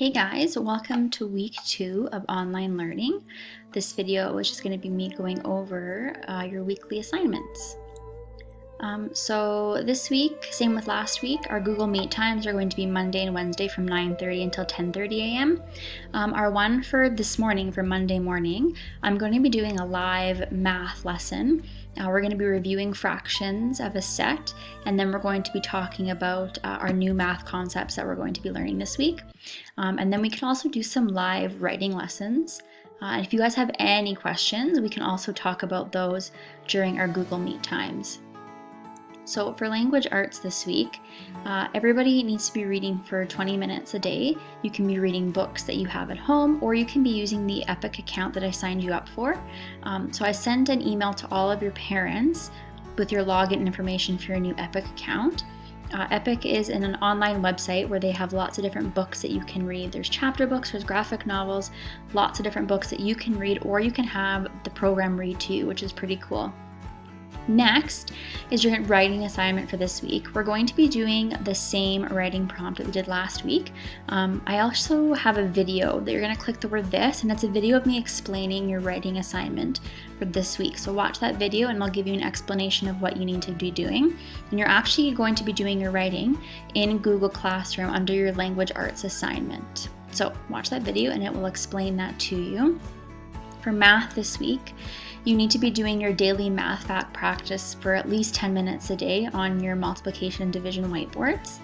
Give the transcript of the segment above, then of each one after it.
Hey guys, welcome to week 2 of online learning. This video is just going to be me going over your weekly assignments. So this week, same with last week, our Google Meet times are going to be Monday and Wednesday from 9:30 until 10:30 a.m. Our one for this morning, for Monday morning, I'm going to be doing a live math lesson. We're going to be reviewing fractions of a set, and then we're going to be talking about our new math concepts that we're going to be learning this week. And then we can also do some live writing lessons. If you guys have any questions, we can also talk about those during our Google Meet times. So for language arts this week, everybody needs to be reading for 20 minutes a day. You can be reading books that you have at home, or you can be using the Epic account that I signed you up for. So I sent an email to all of your parents with your login information for your new Epic account. Epic is an online website where they have lots of different books that you can read. There's chapter books, there's graphic novels, lots of different books that you can read, or you can have the program read to you, which is pretty cool. Next is your writing assignment for this week. We're going to be doing the same writing prompt that we did last week. I also have a video that you're going to click the word this, and it's a video of me explaining your writing assignment for this week. So watch that video and I'll give you an explanation of what you need to be doing. And you're actually going to be doing your writing in Google Classroom under your language arts assignment. So watch that video and it will explain that to you. For math this week, you need to be doing your daily math fact practice for at least 10 minutes a day on your multiplication and division whiteboards.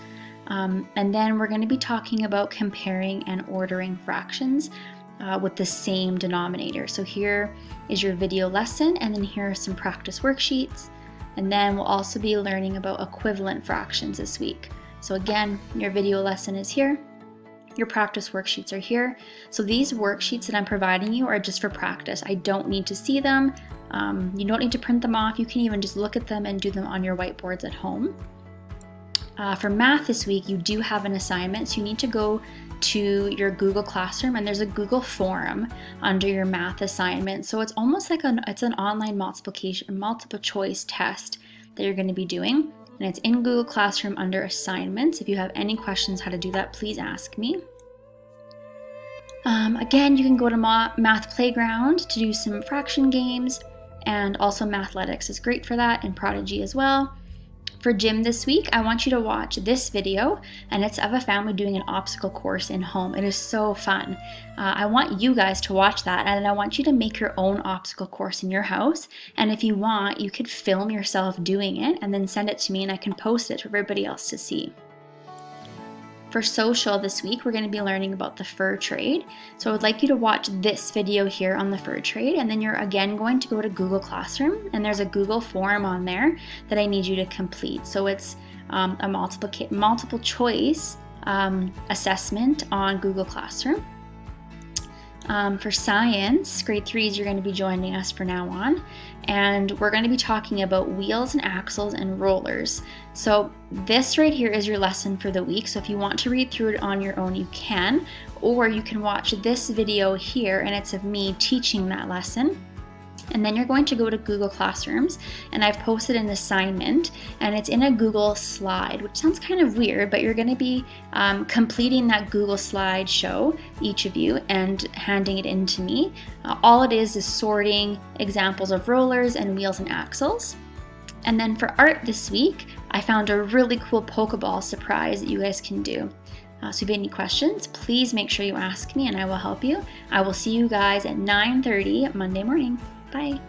And then we're going to be talking about comparing and ordering fractions with the same denominator. So here is your video lesson, and then here are some practice worksheets. And then we'll also be learning about equivalent fractions this week. So again, your video lesson is here. Your practice worksheets are here. So these worksheets that I'm providing you are just for practice. I don't need to see them. You don't need to print them off. You can even just look at them and do them on your whiteboards at home. For math this week, you do have an assignment. So you need to go to your Google Classroom, and there's a Google form under your math assignment. So it's almost like it's an online multiple choice test that you're going to be doing. And it's in Google Classroom under assignments. If you have any questions how to do that, please ask me. Again, you can go to Math Playground to do some fraction games, and also Mathletics is great for that, and Prodigy as well. For gym this week, I want you to watch this video, and it's of a family doing an obstacle course in home. It is so fun. I want you guys to watch that, and I want you to make your own obstacle course in your house. And if you want, you could film yourself doing it and then send it to me, and I can post it for everybody else to see. For social this week, we're going to be learning about the fur trade. So I would like you to watch this video here on the fur trade, and then you're again going to go to Google Classroom, and there's a Google form on there that I need you to complete. So it's a multiple choice assessment on Google Classroom. For science, grade 3s, you're going to be joining us from now on, and we're going to be talking about wheels and axles and rollers. So this right here is your lesson for the week. So if you want to read through it on your own, you can, or you can watch this video here, and it's of me teaching that lesson. And then you're going to go to Google Classrooms, and I've posted an assignment, and it's in a Google slide, which sounds kind of weird, but you're going to be completing that Google slideshow, each of you, and handing it in to me. All it is sorting examples of rollers and wheels and axles. And then for art this week, I found a really cool Pokeball surprise that you guys can do. So if you have any questions, please make sure you ask me and I will help you. I will see you guys at 9:30 Monday morning. Bye.